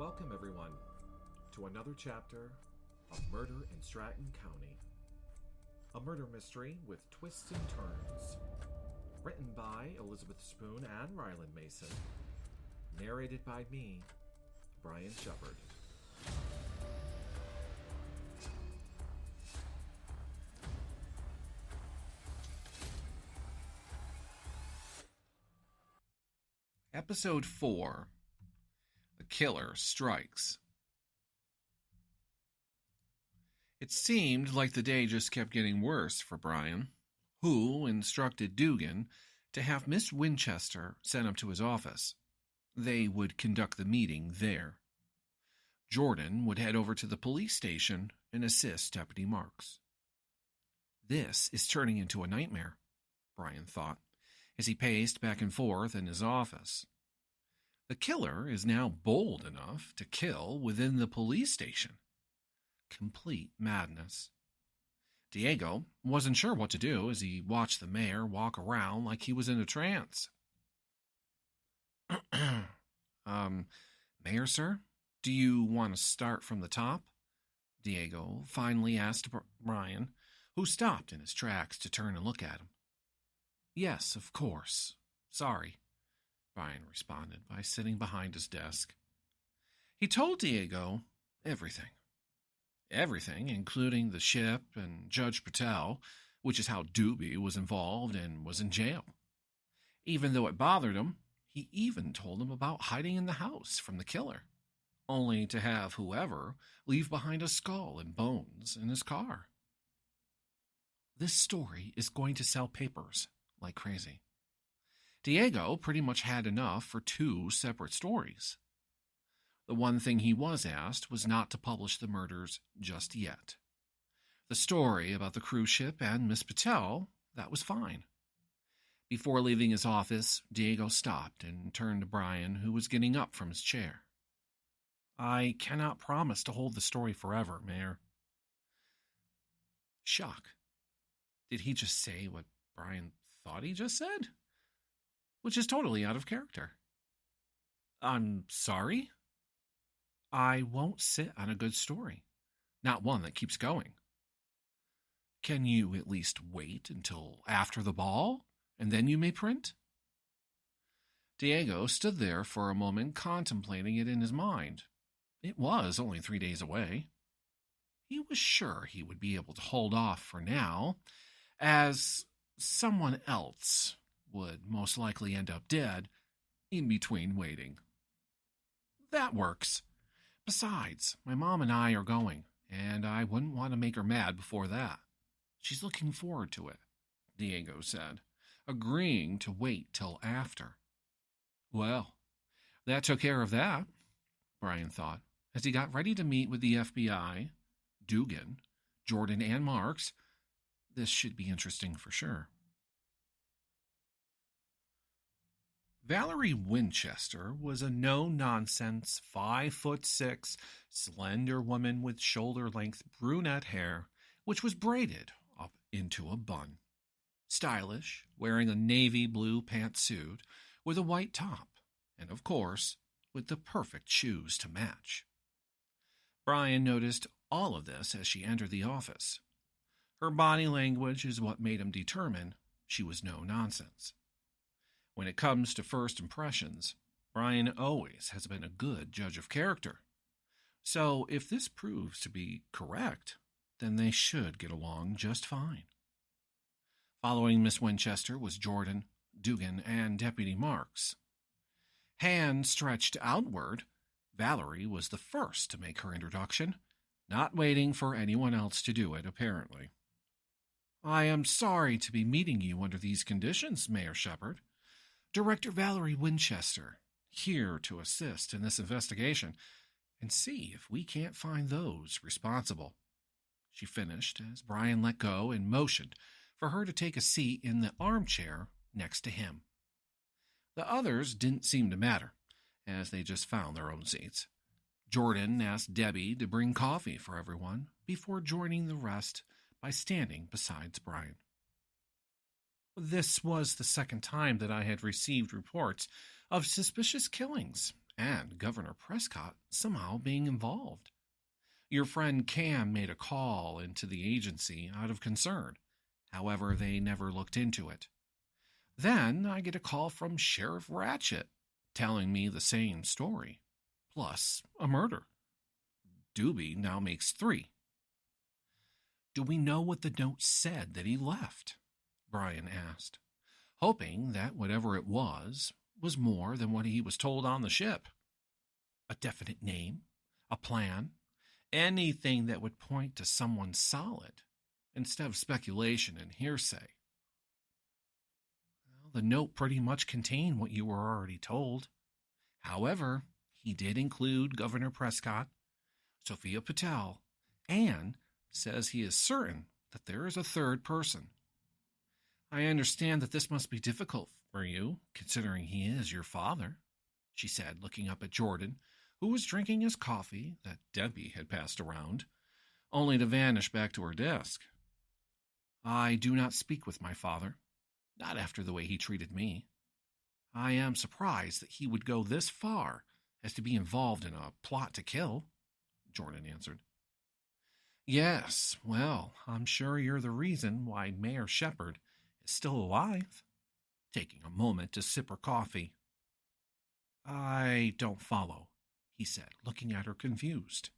Welcome, everyone, to another chapter of Murder in Stratton County. A murder mystery with twists and turns. Written by Elizabeth Spoon and Ryland Mason. Narrated by me, Brian Shepard. Episode 4. The Killer Strikes. It seemed like the day just kept getting worse for Brian, who instructed Dugan to have Miss Winchester sent up to his office. They would conduct the meeting there. Jordan would head over to the police station and assist Deputy Marks. This is turning into a nightmare, Brian thought, as he paced back and forth in his office. The killer is now bold enough to kill within the police station. Complete madness. Diego wasn't sure what to do as he watched the mayor walk around like he was in a trance. Mayor, sir, do you want to start from the top? Diego finally asked Brian, who stopped in his tracks to turn and look at him. Yes, of course. Sorry, Brian responded by sitting behind his desk. He told Diego everything. Everything, including the ship and Judge Patel, which is how Doobie was involved and was in jail. Even though it bothered him, he even told him about hiding in the house from the killer, only to have whoever leave behind a skull and bones in his car. This story is going to sell papers like crazy. Diego pretty much had enough for 2 separate stories. The one thing he was asked was not to publish the murders just yet. The story about the cruise ship and Miss Patel, that was fine. Before leaving his office, Diego stopped and turned to Brian, who was getting up from his chair. I cannot promise to hold the story forever, Mayor. Shock. Did he just say what Brian thought he just said? Which is totally out of character. I'm sorry? I won't sit on a good story, not one that keeps going. Can you at least wait until after the ball, and then you may print? Diego stood there for a moment contemplating it in his mind. It was only 3 days away. He was sure he would be able to hold off for now, as someone else would most likely end up dead in between waiting. That works. Besides, my mom and I are going, and I wouldn't want to make her mad before that. She's looking forward to it, Diego said, agreeing to wait till after. Well, that took care of that, Brian thought, as he got ready to meet with the FBI, Dugan, Jordan, and Marks. This should be interesting for sure. Valerie Winchester was a no-nonsense, 5'6", slender woman with shoulder-length brunette hair, which was braided up into a bun. Stylish, wearing a navy blue pantsuit with a white top, and of course, with the perfect shoes to match. Brian noticed all of this as she entered the office. Her body language is what made him determine she was no nonsense. When it comes to first impressions, Brian always has been a good judge of character. So if this proves to be correct, then they should get along just fine. Following Miss Winchester was Jordan, Dugan, and Deputy Marks. Hand stretched outward, Valerie was the first to make her introduction, not waiting for anyone else to do it, apparently. I am sorry to be meeting you under these conditions, Mayor Shepard. Director Valerie Winchester, here to assist in this investigation and see if we can't find those responsible. She finished as Brian let go and motioned for her to take a seat in the armchair next to him. The others didn't seem to matter, as they just found their own seats. Jordan asked Debbie to bring coffee for everyone before joining the rest by standing beside Brian. This was the second time that I had received reports of suspicious killings and Governor Prescott somehow being involved. Your friend Cam made a call into the agency out of concern. However, they never looked into it. Then I get a call from Sheriff Ratchet telling me the same story, plus a murder. Doobie now makes 3. Do we know what the note said that he left? Brian asked, hoping that whatever it was more than what he was told on the ship. A definite name, a plan, anything that would point to someone solid, instead of speculation and hearsay. Well, the note pretty much contained what you were already told. However, he did include Governor Prescott, Sophia Patel, and says he is certain that there is a third person. I understand that this must be difficult for you, considering he is your father, she said, looking up at Jordan, who was drinking his coffee that Debbie had passed around, only to vanish back to her desk. I do not speak with my father, not after the way he treated me. I am surprised that he would go this far as to be involved in a plot to kill, Jordan answered. Yes, well, I'm sure you're the reason why Mayor Shepard is still alive, taking a moment to sip her coffee. I don't follow, he said, looking at her confused.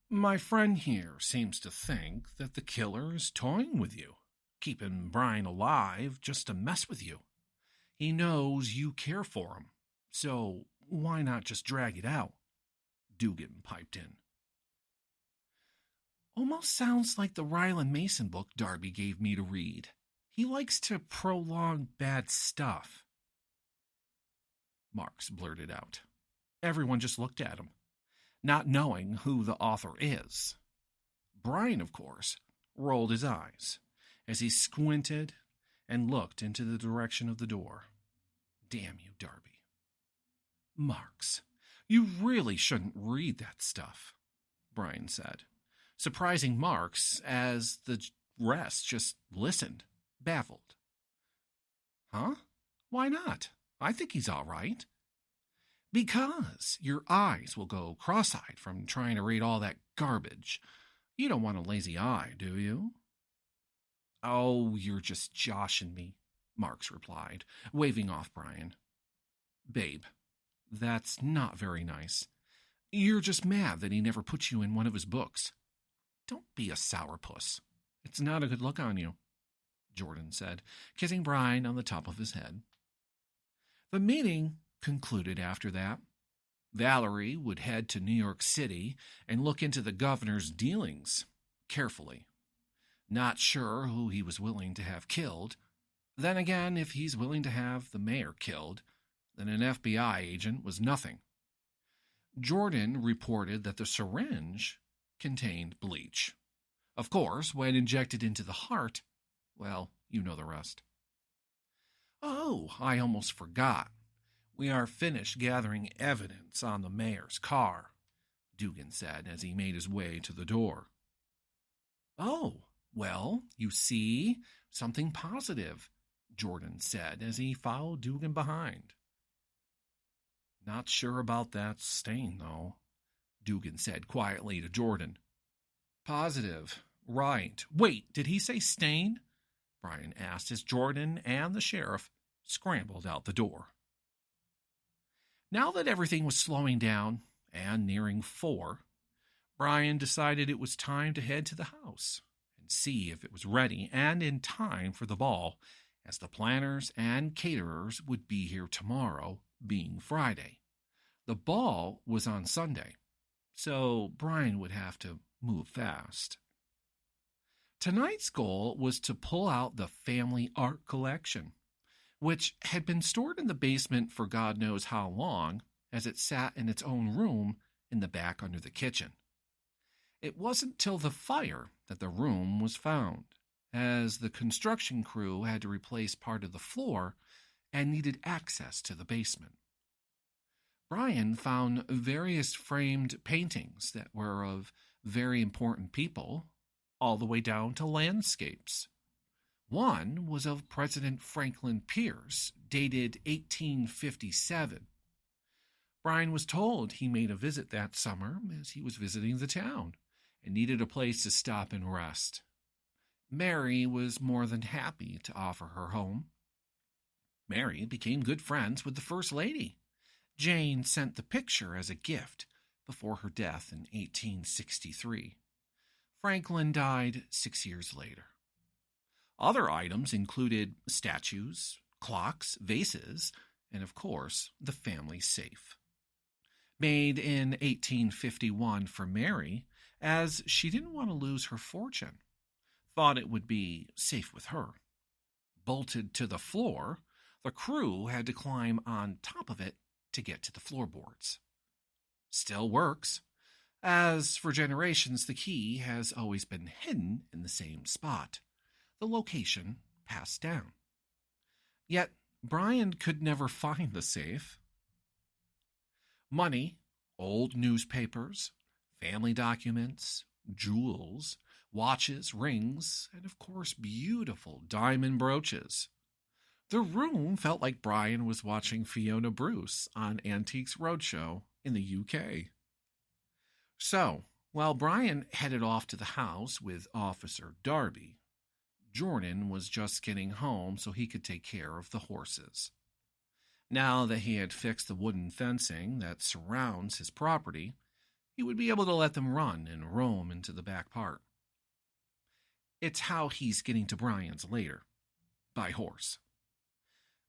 My friend here seems to think that the killer is toying with you, keeping Brian alive just to mess with you. He knows you care for him, so why not just drag it out? Dugan piped in. Almost sounds like the Ryland Mason book Darby gave me to read. He likes to prolong bad stuff. Marks blurted out. Everyone just looked at him, not knowing who the author is. Brian, of course, rolled his eyes as he squinted and looked into the direction of the door. Damn you, Darby. Marks, you really shouldn't read that stuff, Brian said, surprising Marks as the rest just listened, baffled. Huh? Why not? I think he's all right. Because your eyes will go cross-eyed from trying to read all that garbage. You don't want a lazy eye, do you? Oh, you're just joshing me, Marks replied, waving off Brian. Babe, that's not very nice. You're just mad that he never put you in one of his books. Don't be a sourpuss. It's not a good look on you, Jordan said, kissing Brian on the top of his head. The meeting concluded after that. Valerie would head to New York City and look into the governor's dealings carefully. Not sure who he was willing to have killed. Then again, if he's willing to have the mayor killed, then an FBI agent was nothing. Jordan reported that the syringe contained bleach. Of course, when injected into the heart, well, you know the rest. Oh, I almost forgot. We are finished gathering evidence on the mayor's car, Dugan said as he made his way to the door. Oh, well, you see, something positive, Jordan said as he followed Dugan behind. Not sure about that stain, though, Dugan said quietly to Jordan. Positive, right. Wait, did he say stain? Brian asked as Jordan and the sheriff scrambled out the door. Now that everything was slowing down and nearing 4, Brian decided it was time to head to the house and see if it was ready and in time for the ball, as the planners and caterers would be here tomorrow, being Friday. The ball was on Sunday, so Brian would have to move fast. Tonight's goal was to pull out the family art collection, which had been stored in the basement for God knows how long, as it sat in its own room in the back under the kitchen. It wasn't till the fire that the room was found, as the construction crew had to replace part of the floor and needed access to the basement. Brian found various framed paintings that were of very important people, all the way down to landscapes. One was of President Franklin Pierce, dated 1857. Brian was told he made a visit that summer as he was visiting the town and needed a place to stop and rest. Mary was more than happy to offer her home. Mary became good friends with the First Lady. Jane sent the picture as a gift before her death in 1863. Franklin died 6 years later. Other items included statues, clocks, vases, and of course, the family safe. Made in 1851 for Mary, as she didn't want to lose her fortune. Thought it would be safe with her. Bolted to the floor, the crew had to climb on top of it to get to the floorboards. Still works. As for generations, the key has always been hidden in the same spot, the location passed down. Yet, Brian could never find the safe. Money, old newspapers, family documents, jewels, watches, rings, and of course beautiful diamond brooches. The room felt like Brian was watching Fiona Bruce on Antiques Roadshow in the UK. So, while Brian headed off to the house with Officer Darby, Jordan was just getting home so he could take care of the horses. Now that he had fixed the wooden fencing that surrounds his property, he would be able to let them run and roam into the back part. It's how he's getting to Brian's later, by horse.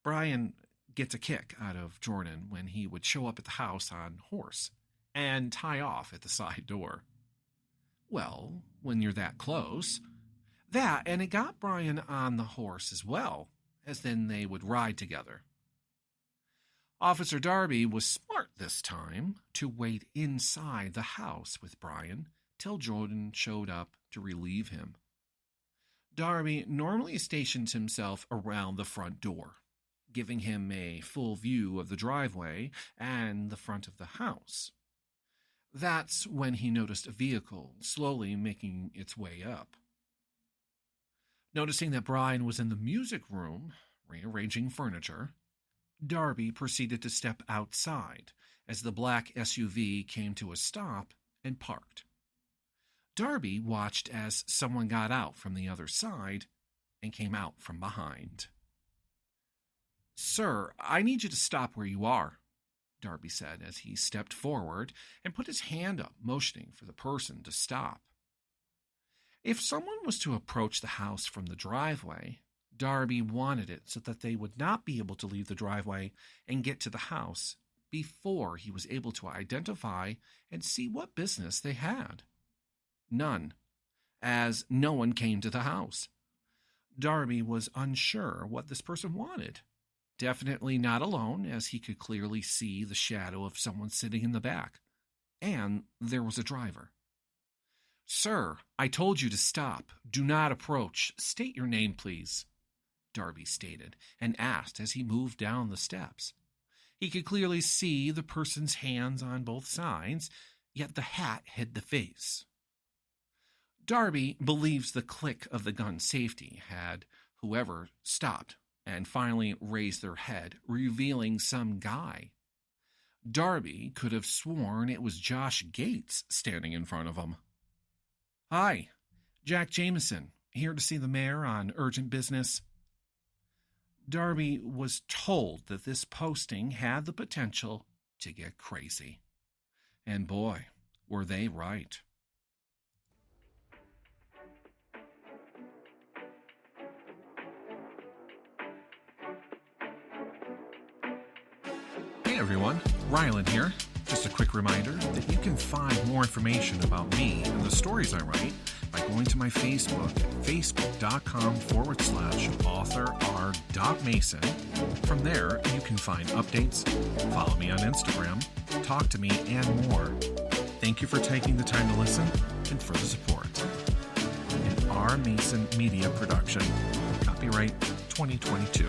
Brian gets a kick out of Jordan when he would show up at the house on horse and tie off at the side door. Well, when you're that close, and it got Brian on the horse as well, as then they would ride together. Officer Darby was smart this time to wait inside the house with Brian till Jordan showed up to relieve him. Darby normally stations himself around the front door, giving him a full view of the driveway and the front of the house. That's when he noticed a vehicle slowly making its way up. Noticing that Brian was in the music room, rearranging furniture, Darby proceeded to step outside as the black SUV came to a stop and parked. Darby watched as someone got out from the other side and came out from behind. "Sir, I need you to stop where you are," Darby said as he stepped forward and put his hand up, motioning for the person to stop. If someone was to approach the house from the driveway, Darby wanted it so that they would not be able to leave the driveway and get to the house before he was able to identify and see what business they had. None, as no one came to the house. Darby was unsure what this person wanted. Definitely not alone, as he could clearly see the shadow of someone sitting in the back. And there was a driver. "Sir, I told you to stop. Do not approach. State your name, please," Darby stated, and asked as he moved down the steps. He could clearly see the person's hands on both sides, yet the hat hid the face. Darby believes the click of the gun safety had whoever stopped and finally raised their head, revealing some guy. Darby could have sworn it was Josh Gates standing in front of him. "Hi, Jack Jameson, here to see the mayor on urgent business." Darby was told that this posting had the potential to get crazy. And boy, were they right. Hey everyone, Rylan here. Just a quick reminder that you can find more information about me and the stories I write by going to my Facebook at facebook.com/author.r.mason. From there, you can find updates, follow me on Instagram, talk to me, and more. Thank you for taking the time to listen and for the support. An R. Mason Media Production. Copyright 2022.